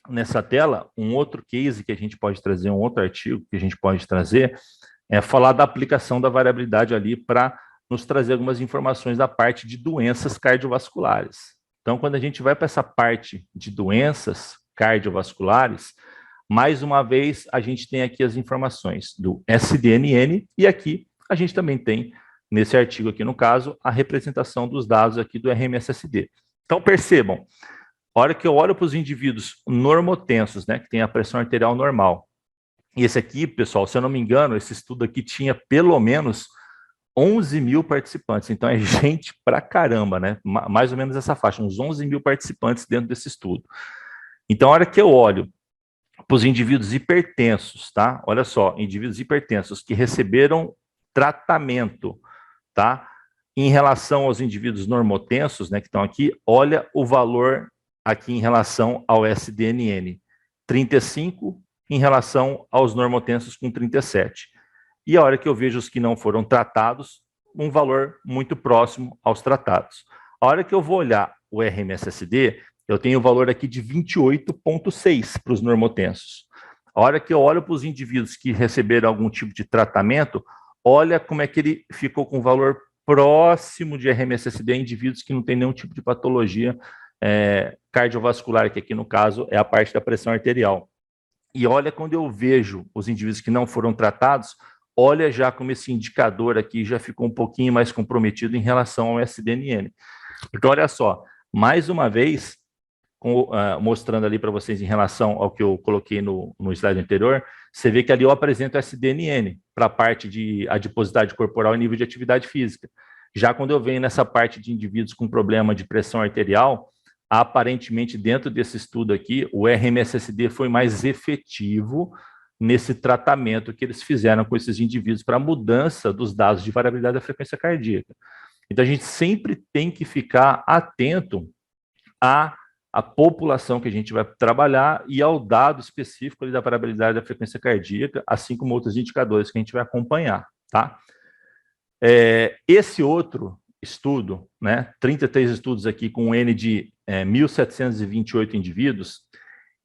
nessa tela, um outro case que a gente pode trazer, um outro artigo que a gente pode trazer, é falar da aplicação da variabilidade ali para nos trazer algumas informações da parte de doenças cardiovasculares. Então, quando a gente vai para essa parte de doenças cardiovasculares, mais uma vez, a gente tem aqui as informações do SDNN e aqui a gente também tem, nesse artigo aqui no caso, a representação dos dados aqui do RMSSD. Então, percebam, a hora que eu olho para os indivíduos normotensos, né, que tem a pressão arterial normal, e esse aqui, pessoal, se eu não me engano, esse estudo aqui tinha pelo menos 11 mil participantes, então é gente pra caramba, né? Mais ou menos essa faixa, uns 11 mil participantes dentro desse estudo. Então, a hora que eu olho para os indivíduos hipertensos, tá? Olha só, indivíduos hipertensos que receberam tratamento, tá? Em relação aos indivíduos normotensos, né, que estão aqui, olha o valor aqui em relação ao SDNN, 35 em relação aos normotensos com 37. E a hora que eu vejo os que não foram tratados, um valor muito próximo aos tratados. A hora que eu vou olhar o RMSSD, eu tenho o valor aqui de 28,6 para os normotensos. A hora que eu olho para os indivíduos que receberam algum tipo de tratamento, olha como é que ele ficou com valor próximo de RMSSD em indivíduos que não têm nenhum tipo de patologia cardiovascular, que aqui no caso é a parte da pressão arterial. E olha quando eu vejo os indivíduos que não foram tratados, olha já como esse indicador aqui já ficou um pouquinho mais comprometido em relação ao SDNN. Então, olha só, mais uma vez, mostrando ali para vocês em relação ao que eu coloquei no slide anterior, você vê que ali eu apresento o SDNN para a parte de adiposidade corporal e nível de atividade física. Já quando eu venho nessa parte de indivíduos com problema de pressão arterial, aparentemente dentro desse estudo aqui, o RMSSD foi mais efetivo nesse tratamento que eles fizeram com esses indivíduos para a mudança dos dados de variabilidade da frequência cardíaca. Então, a gente sempre tem que ficar atento à população que a gente vai trabalhar e ao dado específico ali da variabilidade da frequência cardíaca, assim como outros indicadores que a gente vai acompanhar, tá? Esse outro estudo, né, 33 estudos aqui com um N de 1.728 indivíduos,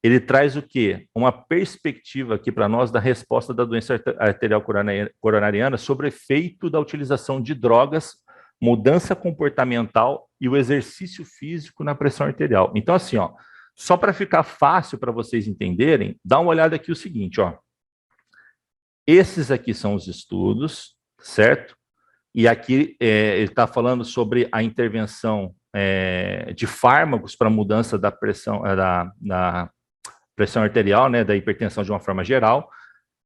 ele traz o quê? Uma perspectiva aqui para nós da resposta da doença arterial coronariana sobre o efeito da utilização de drogas, mudança comportamental e o exercício físico na pressão arterial. Então, assim, ó, só para ficar fácil para vocês entenderem, dá uma olhada aqui o seguinte, ó. Esses aqui são os estudos, certo? E aqui ele está falando sobre a intervenção de fármacos para mudança da pressão, da pressão arterial, né, da hipertensão de uma forma geral.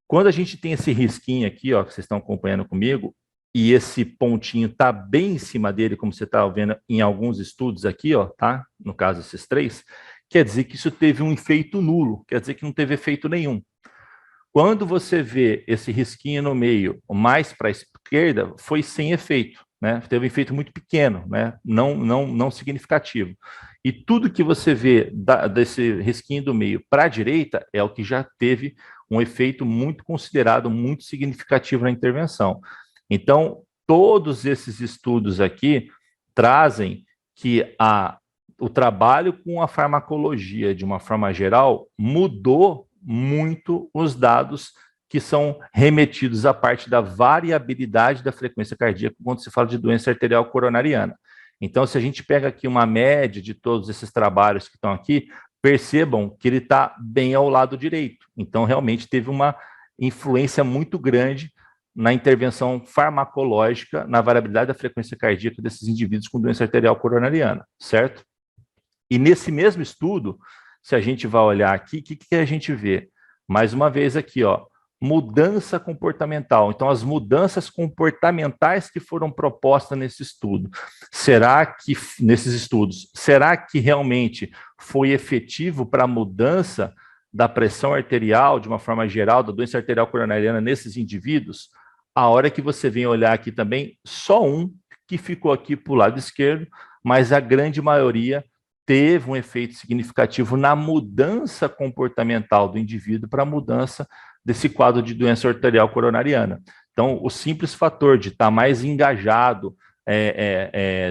Quando a gente tem esse risquinho aqui, ó, que vocês estão acompanhando comigo, e esse pontinho está bem em cima dele, como você está vendo em alguns estudos aqui, ó, tá? No caso, esses 3, quer dizer que isso teve um efeito nulo, quer dizer que não teve efeito nenhum. Quando você vê esse risquinho no meio, mais para a esquerda, foi sem efeito, né? Teve um efeito muito pequeno, né? Não significativo. E tudo que você vê desse risquinho do meio para a direita é o que já teve um efeito muito considerado, muito significativo na intervenção. Então, todos esses estudos aqui trazem que o trabalho com a farmacologia, de uma forma geral, mudou muito os dados que são remetidos à parte da variabilidade da frequência cardíaca quando se fala de doença arterial coronariana. Então, se a gente pega aqui uma média de todos esses trabalhos que estão aqui, percebam que ele está bem ao lado direito. Então, realmente teve uma influência muito grande na intervenção farmacológica, na variabilidade da frequência cardíaca desses indivíduos com doença arterial coronariana, certo? E nesse mesmo estudo, se a gente vai olhar aqui, o que a gente vê? Mais uma vez aqui, ó, mudança comportamental. Então, as mudanças comportamentais que foram propostas nesse estudo, nesses estudos, será que realmente foi efetivo para a mudança da pressão arterial, de uma forma geral, da doença arterial coronariana nesses indivíduos? A hora que você vem olhar aqui também, só um que ficou aqui para o lado esquerdo, mas a grande maioria teve um efeito significativo na mudança comportamental do indivíduo para a mudança desse quadro de doença arterial coronariana. Então, o simples fator de estar mais engajado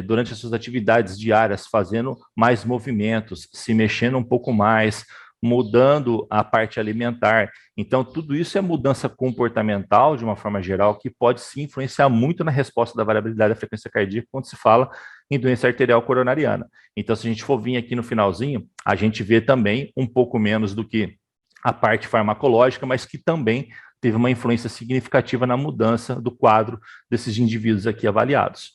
durante as suas atividades diárias, fazendo mais movimentos, se mexendo um pouco mais, mudando a parte alimentar. Então, tudo isso é mudança comportamental, de uma forma geral, que pode sim influenciar muito na resposta da variabilidade da frequência cardíaca quando se fala em doença arterial coronariana. Então, se a gente for vir aqui no finalzinho, a gente vê também um pouco menos do que a parte farmacológica, mas que também teve uma influência significativa na mudança do quadro desses indivíduos aqui avaliados.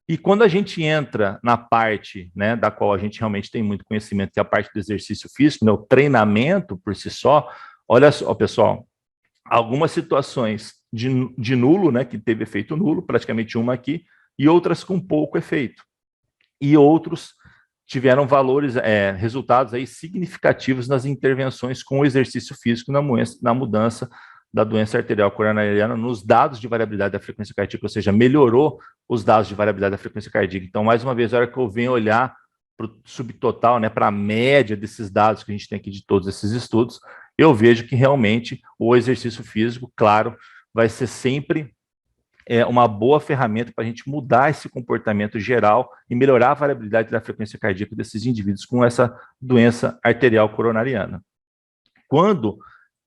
E quando a gente entra na parte, né, da qual a gente realmente tem muito conhecimento, que é a parte do exercício físico, né, o treinamento por si só, olha só, pessoal, algumas situações de nulo, né, que teve efeito nulo, praticamente uma aqui, e outras com pouco efeito. E outros tiveram valores, resultados aí significativos nas intervenções com o exercício físico na mudança da doença arterial coronariana nos dados de variabilidade da frequência cardíaca, ou seja, melhorou os dados de variabilidade da frequência cardíaca. Então, mais uma vez, a hora que eu venho olhar para o subtotal, né, para a média desses dados que a gente tem aqui de todos esses estudos, eu vejo que realmente o exercício físico, claro, vai ser sempre uma boa ferramenta para a gente mudar esse comportamento geral e melhorar a variabilidade da frequência cardíaca desses indivíduos com essa doença arterial coronariana. Quando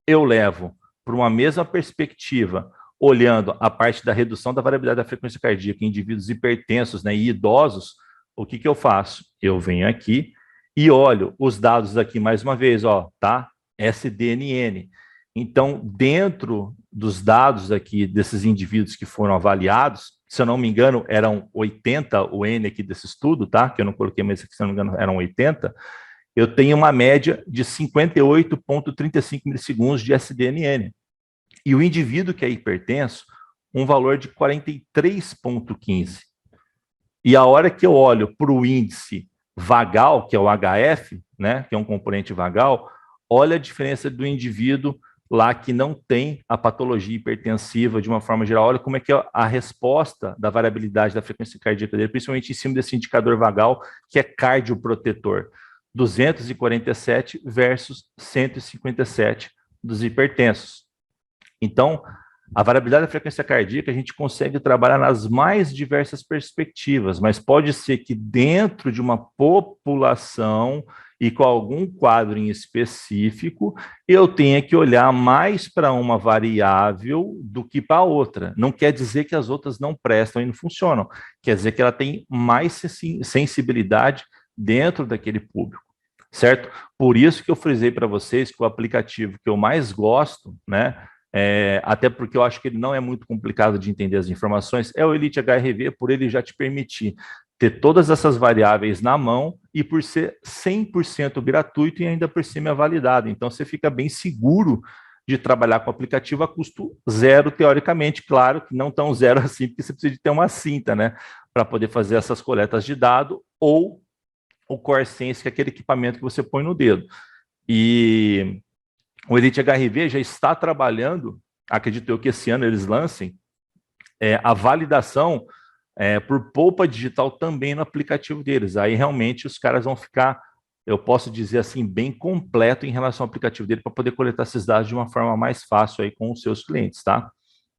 eu levo para uma mesma perspectiva, olhando a parte da redução da variabilidade da frequência cardíaca em indivíduos hipertensos, né, e idosos, o que eu faço? Eu venho aqui e olho os dados aqui mais uma vez, ó, tá? SDNN. Então, dentro dos dados aqui desses indivíduos que foram avaliados, se eu não me engano, eram 80 o N aqui desse estudo, tá? Que eu não coloquei, mas aqui, se eu não me engano, eram 80. Eu tenho uma média de 58,35 milissegundos de SDNN. E o indivíduo que é hipertenso, um valor de 43,15. E a hora que eu olho para o índice vagal, que é o HF, né, que é um componente vagal, olha a diferença do indivíduo lá que não tem a patologia hipertensiva de uma forma geral, olha como é que é a resposta da variabilidade da frequência cardíaca dele, principalmente em cima desse indicador vagal, que é cardioprotetor. 247 versus 157 dos hipertensos. Então, a variabilidade da frequência cardíaca a gente consegue trabalhar nas mais diversas perspectivas, mas pode ser que dentro de uma população e com algum quadro em específico, eu tenha que olhar mais para uma variável do que para outra. Não quer dizer que as outras não prestam e não funcionam, quer dizer que ela tem mais sensibilidade dentro daquele público, certo? Por isso que eu frisei para vocês que o aplicativo que eu mais gosto, né, até porque eu acho que ele não é muito complicado de entender as informações, é o Elite HRV, por ele já te permitir ter todas essas variáveis na mão e por ser 100% gratuito e ainda por cima é validado. Então, você fica bem seguro de trabalhar com o aplicativo a custo zero, teoricamente. Claro que não tão zero assim, porque você precisa de ter uma cinta, né, para poder fazer essas coletas de dado, ou o CoreSense, que é aquele equipamento que você põe no dedo. E o Elite HRV já está trabalhando, acredito eu que esse ano eles lancem, a validação por polpa digital também no aplicativo deles. Aí realmente os caras vão ficar, eu posso dizer assim, bem completo em relação ao aplicativo dele para poder coletar esses dados de uma forma mais fácil aí com os seus clientes, tá?